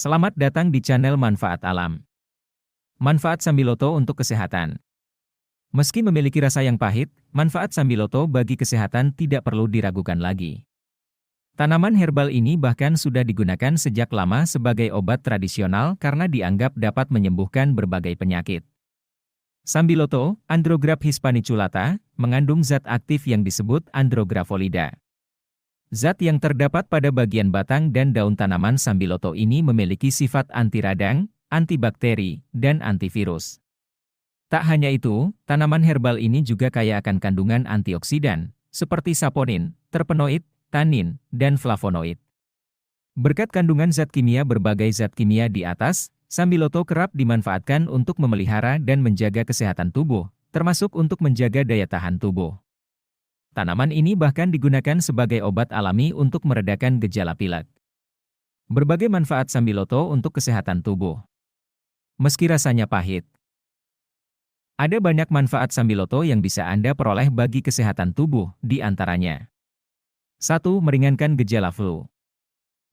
Selamat datang di channel Manfaat Alam. Manfaat Sambiloto untuk kesehatan. Meski memiliki rasa yang pahit, manfaat Sambiloto bagi kesehatan tidak perlu diragukan lagi. Tanaman herbal ini bahkan sudah digunakan sejak lama sebagai obat tradisional karena dianggap dapat menyembuhkan berbagai penyakit. Sambiloto, Andrographis hispaniculata, mengandung zat aktif yang disebut Andrografolida. Zat yang terdapat pada bagian batang dan daun tanaman Sambiloto ini memiliki sifat anti radang, antibakteri, dan antivirus. Tak hanya itu, tanaman herbal ini juga kaya akan kandungan antioksidan, seperti saponin, terpenoid, tanin, dan flavonoid. Berkat kandungan zat kimia berbagai zat kimia di atas, Sambiloto kerap dimanfaatkan untuk memelihara dan menjaga kesehatan tubuh, termasuk untuk menjaga daya tahan tubuh. Tanaman ini bahkan digunakan sebagai obat alami untuk meredakan gejala pilek. Berbagai manfaat Sambiloto untuk kesehatan tubuh. Meski rasanya pahit, ada banyak manfaat Sambiloto yang bisa Anda peroleh bagi kesehatan tubuh, di antaranya. 1. Meringankan gejala flu.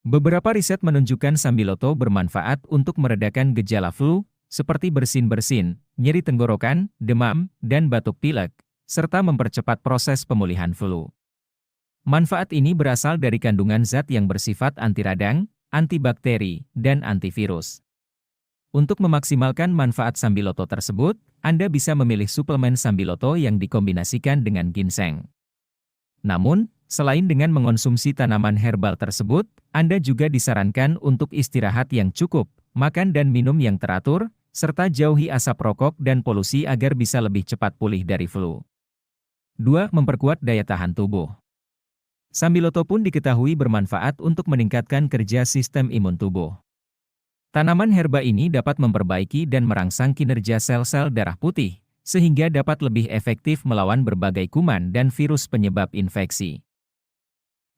Beberapa riset menunjukkan Sambiloto bermanfaat untuk meredakan gejala flu, seperti bersin-bersin, nyeri tenggorokan, demam, dan batuk pilek, serta mempercepat proses pemulihan flu. Manfaat ini berasal dari kandungan zat yang bersifat anti radang, antibakteri, dan antivirus. Untuk memaksimalkan manfaat Sambiloto tersebut, Anda bisa memilih suplemen Sambiloto yang dikombinasikan dengan ginseng. Namun, selain dengan mengonsumsi tanaman herbal tersebut, Anda juga disarankan untuk istirahat yang cukup, makan dan minum yang teratur, serta jauhi asap rokok dan polusi agar bisa lebih cepat pulih dari flu. 2. Memperkuat daya tahan tubuh. Sambiloto pun diketahui bermanfaat untuk meningkatkan kerja sistem imun tubuh. Tanaman herba ini dapat memperbaiki dan merangsang kinerja sel-sel darah putih, sehingga dapat lebih efektif melawan berbagai kuman dan virus penyebab infeksi.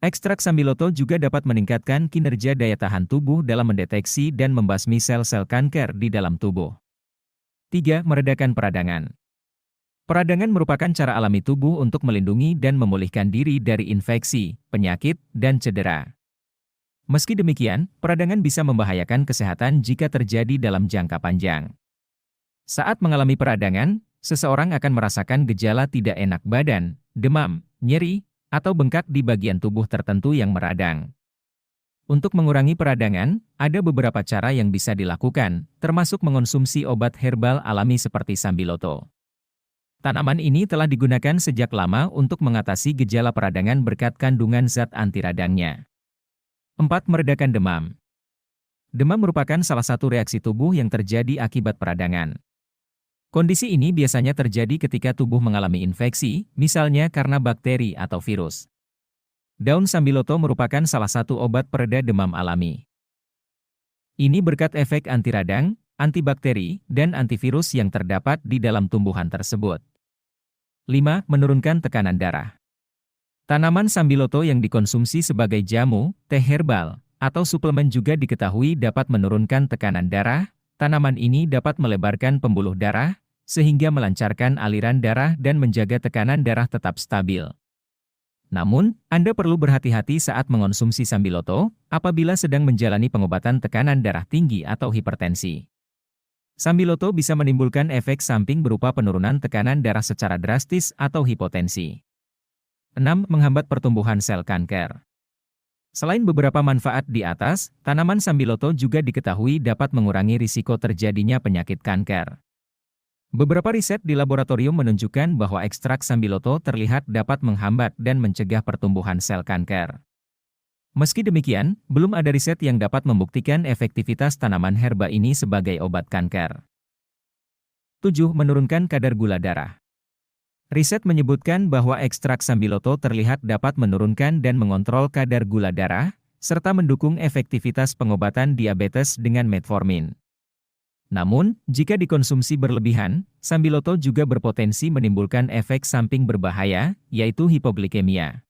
Ekstrak Sambiloto juga dapat meningkatkan kinerja daya tahan tubuh dalam mendeteksi dan membasmi sel-sel kanker di dalam tubuh. 3. Meredakan peradangan. Peradangan merupakan cara alami tubuh untuk melindungi dan memulihkan diri dari infeksi, penyakit, dan cedera. Meski demikian, peradangan bisa membahayakan kesehatan jika terjadi dalam jangka panjang. Saat mengalami peradangan, seseorang akan merasakan gejala tidak enak badan, demam, nyeri, atau bengkak di bagian tubuh tertentu yang meradang. Untuk mengurangi peradangan, ada beberapa cara yang bisa dilakukan, termasuk mengonsumsi obat herbal alami seperti Sambiloto. Tanaman ini telah digunakan sejak lama untuk mengatasi gejala peradangan berkat kandungan zat anti radangnya. 4. Meredakan demam. Demam merupakan salah satu reaksi tubuh yang terjadi akibat peradangan. Kondisi ini biasanya terjadi ketika tubuh mengalami infeksi, misalnya karena bakteri atau virus. Daun Sambiloto merupakan salah satu obat pereda demam alami. Ini berkat efek anti radang, antibakteri, dan antivirus yang terdapat di dalam tumbuhan tersebut. 5. Menurunkan tekanan darah. Tanaman Sambiloto yang dikonsumsi sebagai jamu, teh herbal, atau suplemen juga diketahui dapat menurunkan tekanan darah. Tanaman ini dapat melebarkan pembuluh darah, sehingga melancarkan aliran darah dan menjaga tekanan darah tetap stabil. Namun, Anda perlu berhati-hati saat mengonsumsi Sambiloto, apabila sedang menjalani pengobatan tekanan darah tinggi atau hipertensi. Sambiloto bisa menimbulkan efek samping berupa penurunan tekanan darah secara drastis atau hipotensi. 6. Menghambat pertumbuhan sel kanker. Selain beberapa manfaat di atas, tanaman Sambiloto juga diketahui dapat mengurangi risiko terjadinya penyakit kanker. Beberapa riset di laboratorium menunjukkan bahwa ekstrak Sambiloto terlihat dapat menghambat dan mencegah pertumbuhan sel kanker. Meski demikian, belum ada riset yang dapat membuktikan efektivitas tanaman herba ini sebagai obat kanker. 7. Menurunkan kadar gula darah. Riset menyebutkan bahwa ekstrak Sambiloto terlihat dapat menurunkan dan mengontrol kadar gula darah, serta mendukung efektivitas pengobatan diabetes dengan metformin. Namun, jika dikonsumsi berlebihan, Sambiloto juga berpotensi menimbulkan efek samping berbahaya, yaitu hipoglikemia.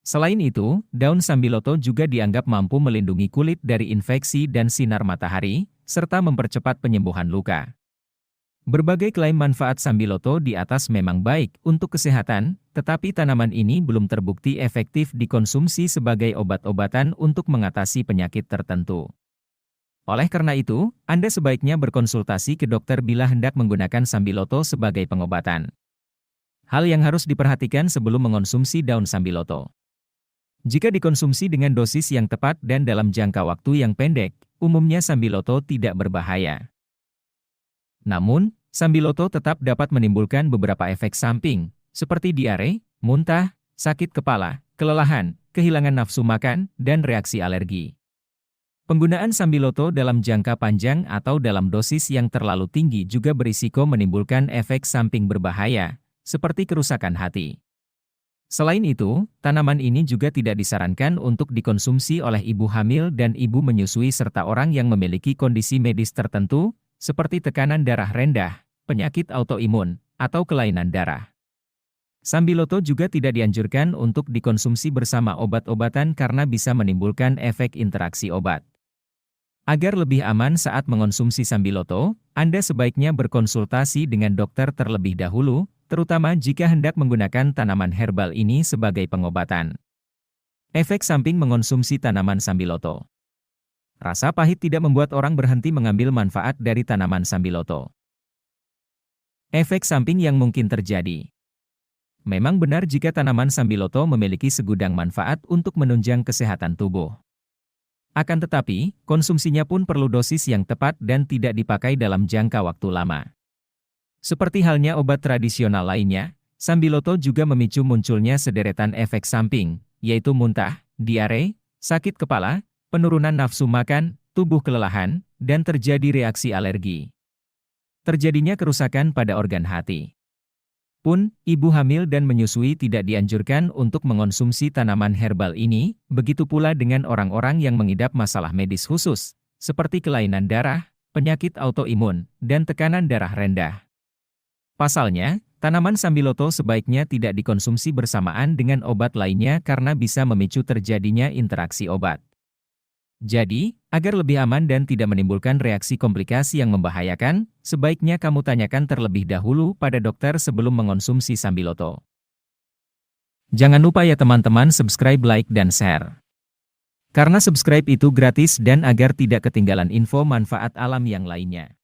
Selain itu, daun Sambiloto juga dianggap mampu melindungi kulit dari infeksi dan sinar matahari, serta mempercepat penyembuhan luka. Berbagai klaim manfaat Sambiloto di atas memang baik untuk kesehatan, tetapi tanaman ini belum terbukti efektif dikonsumsi sebagai obat-obatan untuk mengatasi penyakit tertentu. Oleh karena itu, Anda sebaiknya berkonsultasi ke dokter bila hendak menggunakan sambiloto sebagai pengobatan. Hal yang harus diperhatikan sebelum mengonsumsi daun sambiloto. Jika dikonsumsi dengan dosis yang tepat dan dalam jangka waktu yang pendek, umumnya sambiloto tidak berbahaya. Namun, sambiloto tetap dapat menimbulkan beberapa efek samping, seperti diare, muntah, sakit kepala, kelelahan, kehilangan nafsu makan, dan reaksi alergi. Penggunaan sambiloto dalam jangka panjang atau dalam dosis yang terlalu tinggi juga berisiko menimbulkan efek samping berbahaya, seperti kerusakan hati. Selain itu, tanaman ini juga tidak disarankan untuk dikonsumsi oleh ibu hamil dan ibu menyusui serta orang yang memiliki kondisi medis tertentu, seperti tekanan darah rendah, penyakit autoimun, atau kelainan darah. Sambiloto juga tidak dianjurkan untuk dikonsumsi bersama obat-obatan karena bisa menimbulkan efek interaksi obat. Agar lebih aman saat mengonsumsi sambiloto, Anda sebaiknya berkonsultasi dengan dokter terlebih dahulu, terutama jika hendak menggunakan tanaman herbal ini sebagai pengobatan. Efek samping mengonsumsi tanaman sambiloto. Rasa pahit tidak membuat orang berhenti mengambil manfaat dari tanaman sambiloto. Efek samping yang mungkin terjadi. Memang benar jika tanaman sambiloto memiliki segudang manfaat untuk menunjang kesehatan tubuh. Akan tetapi, konsumsinya pun perlu dosis yang tepat dan tidak dipakai dalam jangka waktu lama. Seperti halnya obat tradisional lainnya, sambiloto juga memicu munculnya sederetan efek samping, yaitu muntah, diare, sakit kepala, penurunan nafsu makan, tubuh kelelahan, dan terjadi reaksi alergi. Terjadinya kerusakan pada organ hati. Pun, ibu hamil dan menyusui tidak dianjurkan untuk mengonsumsi tanaman herbal ini, begitu pula dengan orang-orang yang mengidap masalah medis khusus, seperti kelainan darah, penyakit autoimun, dan tekanan darah rendah. Pasalnya, tanaman sambiloto sebaiknya tidak dikonsumsi bersamaan dengan obat lainnya karena bisa memicu terjadinya interaksi obat. Jadi, agar lebih aman dan tidak menimbulkan reaksi komplikasi yang membahayakan, sebaiknya kamu tanyakan terlebih dahulu pada dokter sebelum mengonsumsi sambiloto. Jangan lupa ya teman-teman subscribe, like, dan share. Karena subscribe itu gratis dan agar tidak ketinggalan info manfaat alam yang lainnya.